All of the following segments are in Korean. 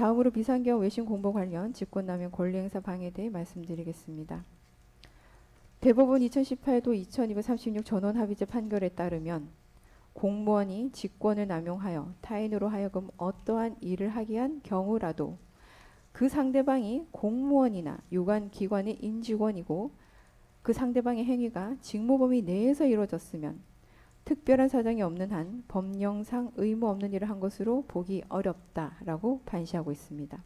다음으로 비상계엄 외신 공보 관련 직권남용 권리행사 방해에 대해 말씀드리겠습니다. 대법원 2018도 2236 전원합의체 판결에 따르면 공무원이 직권을 남용하여 타인으로 하여금 어떠한 일을 하게 한 경우라도 그 상대방이 공무원이나 유관기관의 임직원이고 그 상대방의 행위가 직무범위 내에서 이루어졌으면 특별한 사정이 없는 한 법령상 의무 없는 일을 한 것으로 보기 어렵다라고 판시하고 있습니다.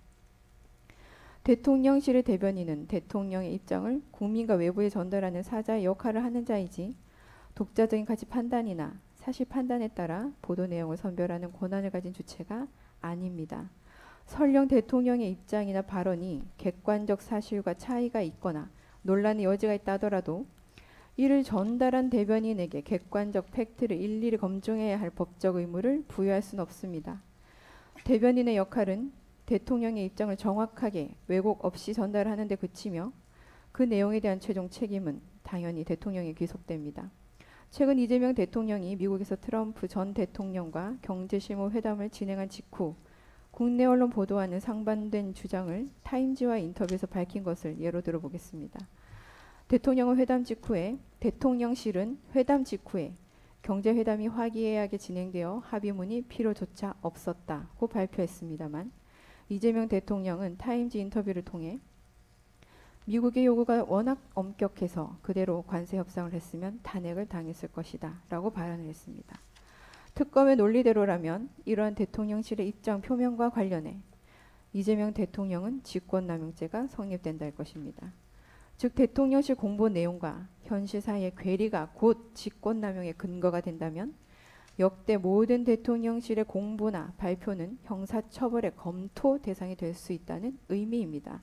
대통령실의 대변인은 대통령의 입장을 국민과 외부에 전달하는 사자의 역할을 하는 자이지 독자적인 가치 판단이나 사실 판단에 따라 보도 내용을 선별하는 권한을 가진 주체가 아닙니다. 설령 대통령의 입장이나 발언이 객관적 사실과 차이가 있거나 논란의 여지가 있다 하더라도 이를 전달한 대변인에게 객관적 팩트를 일일이 검증해야 할 법적 의무를 부여할 수는 없습니다. 대변인의 역할은 대통령의 입장을 정확하게 왜곡 없이 전달하는 데 그치며 그 내용에 대한 최종 책임은 당연히 대통령에 귀속됩니다. 최근 이재명 대통령이 미국에서 트럼프 전 대통령과 경제실무 회담을 진행한 직후 국내 언론 보도와는 상반된 주장을 타임지와 인터뷰에서 밝힌 것을 예로 들어보겠습니다. 대통령은 회담 직후에 대통령실은 회담 직후에 경제회담이 화기애애하게 진행되어 합의문이 필요조차 없었다고 발표했습니다만 이재명 대통령은 타임지 인터뷰를 통해 미국의 요구가 워낙 엄격해서 그대로 관세 협상을 했으면 탄핵을 당했을 것이다 라고 발언을 했습니다. 특검의 논리대로라면 이러한 대통령실의 입장 표명과 관련해 이재명 대통령은 직권남용죄가 성립된다 할 것입니다. 즉 대통령실 공보 내용과 현실 사이의 괴리가 곧 직권남용의 근거가 된다면 역대 모든 대통령실의 공보나 발표는 형사처벌의 검토 대상이 될 수 있다는 의미입니다.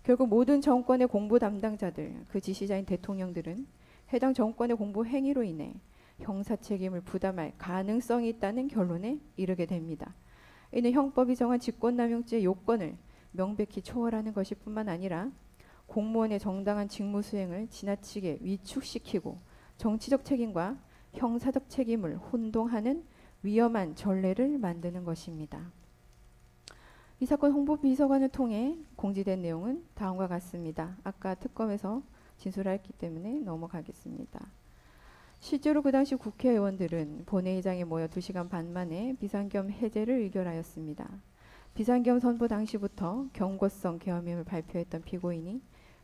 결국 모든 정권의 공보 담당자들, 그 지시자인 대통령들은 해당 정권의 공보 행위로 인해 형사 책임을 부담할 가능성이 있다는 결론에 이르게 됩니다. 이는 형법이 정한 직권남용죄의 요건을 명백히 초월하는 것일 뿐만 아니라 공무원의 정당한 직무 수행을 지나치게 위축시키고 정치적 책임과 형사적 책임을 혼동하는 위험한 전례를 만드는 것입니다. 이 사건 홍보비서관을 통해 공지된 내용은 다음과 같습니다. 아까 특검에서 진술했기 때문에 넘어가겠습니다. 실제로 그 당시 국회의원들은 본회의장에 모여 2시간 반 만에 비상계엄 해제를 의결하였습니다. 비상계엄 선포 당시부터 경고성 계엄임을 발표했던 피고인이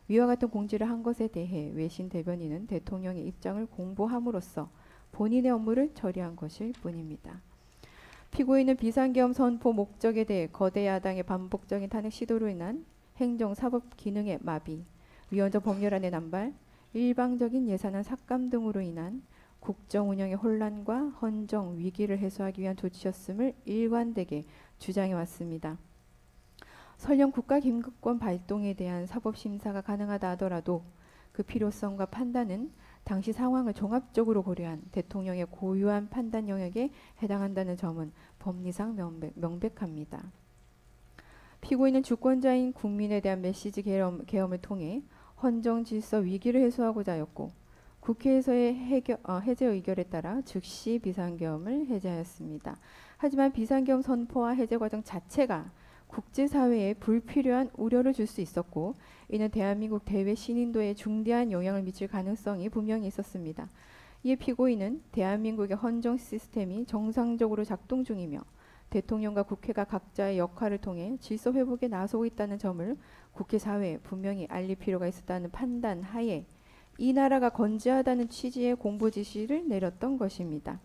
위와 같은 공지를 한 것에 대해 외신 대변인은 대통령의 입장을 공보함으로써 본인의 업무를 처리한 것일 뿐입니다. 피고인은 비상계엄 선포 목적에 대해 거대 야당의 반복적인 탄핵 시도로 인한 행정 사법 기능의 마비, 위헌적 법률안의 남발, 일방적인 예산안 삭감 등으로 인한 국정 운영의 혼란과 헌정 위기를 해소하기 위한 조치였음을 일관되게 주장해 왔습니다. 설령 국가긴급권 발동에 대한 사법심사가 가능하다 하더라도 그 필요성과 판단은 당시 상황을 종합적으로 고려한 대통령의 고유한 판단 영역에 해당한다는 점은 법리상 명백합니다. 피고인은 주권자인 국민에 대한 메시지 계엄을 통해 헌정 질서 위기를 해소하고자 하였고 국회에서의 해제 의결에 따라 즉시 비상계엄을 해제하였습니다. 하지만 비상계엄 선포와 해제 과정 자체가 국제사회에 불필요한 우려를 줄 수 있었고 이는 대한민국 대외 신인도에 중대한 영향을 미칠 가능성이 분명히 있었습니다. 이에 피고인은 대한민국의 헌정 시스템이 정상적으로 작동 중이며 대통령과 국회가 각자의 역할을 통해 질서 회복에 나서고 있다는 점을 국회사회에 분명히 알릴 필요가 있었다는 판단 하에 이 나라가 건재하다는 취지의 공보 지시를 내렸던 것입니다.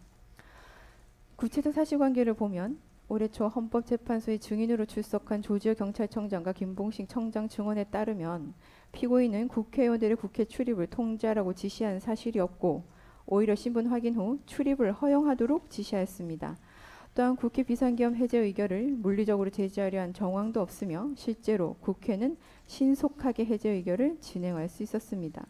구체적 사실관계를 보면 올해 초 헌법재판소의 증인으로 출석한 조지호 경찰청장과 김봉식 청장 증언에 따르면 피고인은 국회의원들의 국회 출입을 통제하라고 지시한 사실이 없고 오히려 신분 확인 후 출입을 허용하도록 지시하였습니다. 또한 국회 비상계엄 해제 의결을 물리적으로 제지하려 한 정황도 없으며 실제로 국회는 신속하게 해제 의결을 진행할 수 있었습니다.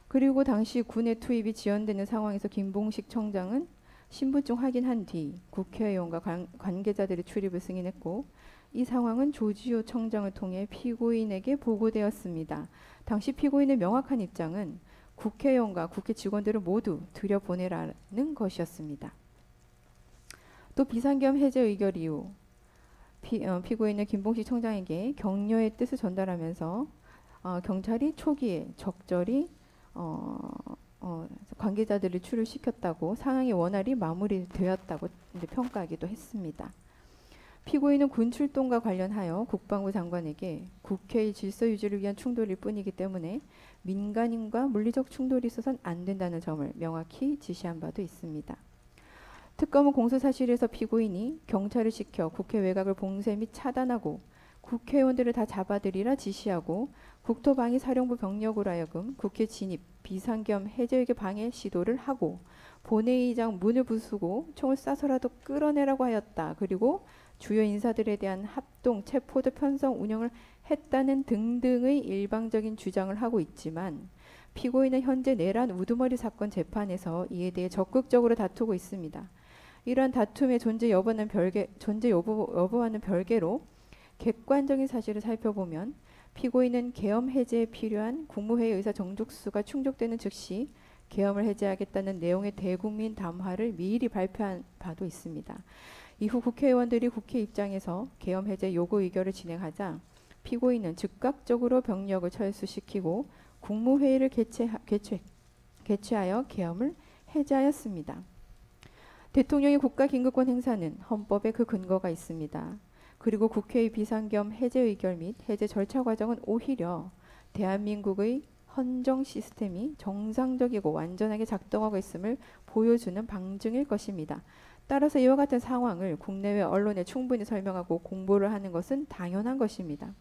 그리고 당시 군의 투입이 지연되는 상황에서 김봉식 청장은 신분증 확인한 뒤 국회의원과 관계자들의 출입을 승인했고 이 상황은 조지호 청장을 통해 피고인에게 보고되었습니다. 당시 피고인의 명확한 입장은 국회의원과 국회 직원들을 모두 들여보내라는 것이었습니다. 또 비상계엄 해제 의결 이후 피고인은 김봉식 청장에게 격려의 뜻을 전달하면서 경찰이 초기에 적절히 관계자들을 출입시켰다고 상황이 원활히 마무리되었다고 이제 평가하기도 했습니다. 피고인은 군 출동과 관련하여 국방부 장관에게 국회의 질서 유지를 위한 충돌일 뿐이기 때문에 민간인과 물리적 충돌이 있어서는 안 된다는 점을 명확히 지시한 바도 있습니다. 특검은 공소사실에서 피고인이 경찰을 시켜 국회 외곽을 봉쇄 및 차단하고 국회의원들을 다 잡아들이라 지시하고 국토방위사령부 병력으로 하여금 국회 진입, 비상겸 해제에게 방해 시도를 하고 본회의장 문을 부수고 총을 쏴서라도 끌어내라고 하였다. 그리고 주요 인사들에 대한 합동, 체포 등 편성 운영을 했다는 등등의 일방적인 주장을 하고 있지만 피고인은 현재 내란 우두머리 사건 재판에서 이에 대해 적극적으로 다투고 있습니다. 이러한 다툼의 존재 여부와는 별개로 객관적인 사실을 살펴보면 피고인은 계엄 해제에 필요한 국무회의 의사 정족수가 충족되는 즉시 계엄을 해제하겠다는 내용의 대국민 담화를 미리 발표한 바도 있습니다. 이후 국회의원들이 국회 입장에서 계엄 해제 요구 의결을 진행하자 피고인은 즉각적으로 병력을 철수시키고 국무회의를 개최하여 계엄을 해제하였습니다. 대통령의 국가긴급권 행사는 헌법에 그 근거가 있습니다. 그리고 국회의 비상겸 해제 의결 및 해제 절차 과정은 오히려 대한민국의 헌정 시스템이 정상적이고 완전하게 작동하고 있음을 보여주는 방증일 것입니다. 따라서 이와 같은 상황을 국내외 언론에 충분히 설명하고 공보를 하는 것은 당연한 것입니다.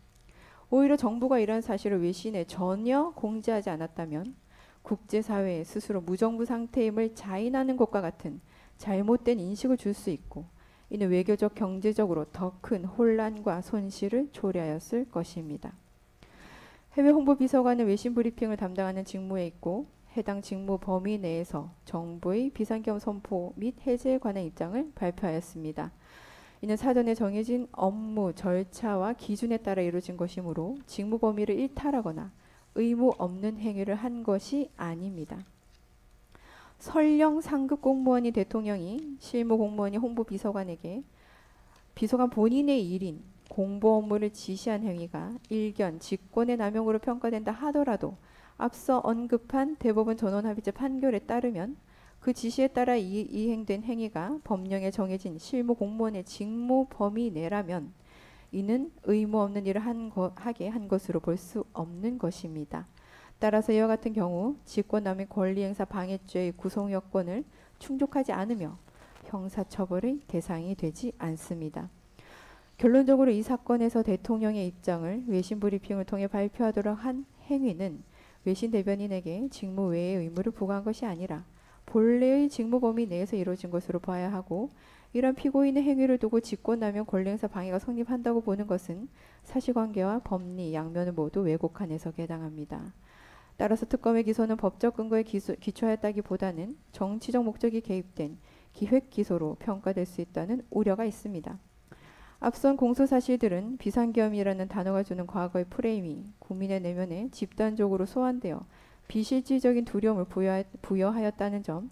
오히려 정부가 이러한 사실을 외신에 전혀 공지하지 않았다면 국제사회에 스스로 무정부 상태임을 자인하는 것과 같은 잘못된 인식을 줄 수 있고 이는 외교적 경제적으로 더 큰 혼란과 손실을 초래하였을 것입니다. 해외 홍보비서관은 외신 브리핑을 담당하는 직무에 있고 해당 직무 범위 내에서 정부의 비상겸 선포 및 해제에 관한 입장을 발표하였습니다. 이는 사전에 정해진 업무 절차와 기준에 따라 이루어진 것이므로 직무 범위를 일탈하거나 의무 없는 행위를 한 것이 아닙니다. 설령 상급 공무원이 대통령이 실무 공무원이 홍보비서관에게 비서관 본인의 일인 공보 업무를 지시한 행위가 일견 직권의 남용으로 평가된다 하더라도 앞서 언급한 대법원 전원합의체 판결에 따르면 그 지시에 따라 이행된 행위가 법령에 정해진 실무 공무원의 직무 범위 내라면 이는 의무 없는 일을 하게 한 것으로 볼 수 없는 것입니다. 따라서 이와 같은 경우 직권남용 권리행사 방해죄의 구성 요건을 충족하지 않으며 형사처벌의 대상이 되지 않습니다. 결론적으로 이 사건에서 대통령의 입장을 외신 브리핑을 통해 발표하도록 한 행위는 외신 대변인에게 직무 외의 의무를 부과한 것이 아니라 본래의 직무 범위 내에서 이루어진 것으로 봐야 하고 이런 피고인의 행위를 두고 직권남용 권리행사 방해가 성립한다고 보는 것은 사실관계와 법리 양면을 모두 왜곡한 해석에 해당합니다. 따라서 특검의 기소는 법적 근거에 기초하였다기보다는 정치적 목적이 개입된 기획기소로 평가될 수 있다는 우려가 있습니다. 앞선 공소사실들은 비상계엄이라는 단어가 주는 과거의 프레임이 국민의 내면에 집단적으로 소환되어 비실질적인 두려움을 부여하였다는 점,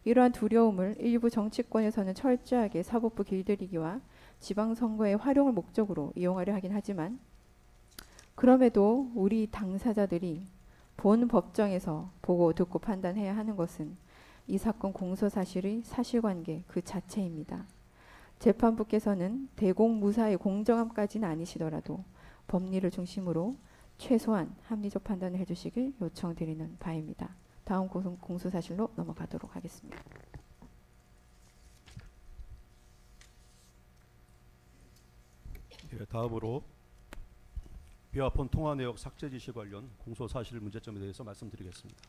이러한 두려움을 일부 정치권에서는 철저하게 사법부 길들이기와 지방선거의 활용을 목적으로 이용하려 하긴 하지만 그럼에도 우리 당사자들이 본 법정에서 보고 듣고 판단해야 하는 것은 이 사건 공소사실의 사실관계 그 자체입니다. 재판부께서는 대공무사의 공정함까지는 아니시더라도 법리를 중심으로 최소한 합리적 판단을 해주시길 요청드리는 바입니다. 다음 공소사실로 넘어가도록 하겠습니다. 예, 다음으로 비화폰 통화 내역 삭제 지시 관련 공소사실 문제점에 대해서 말씀드리겠습니다.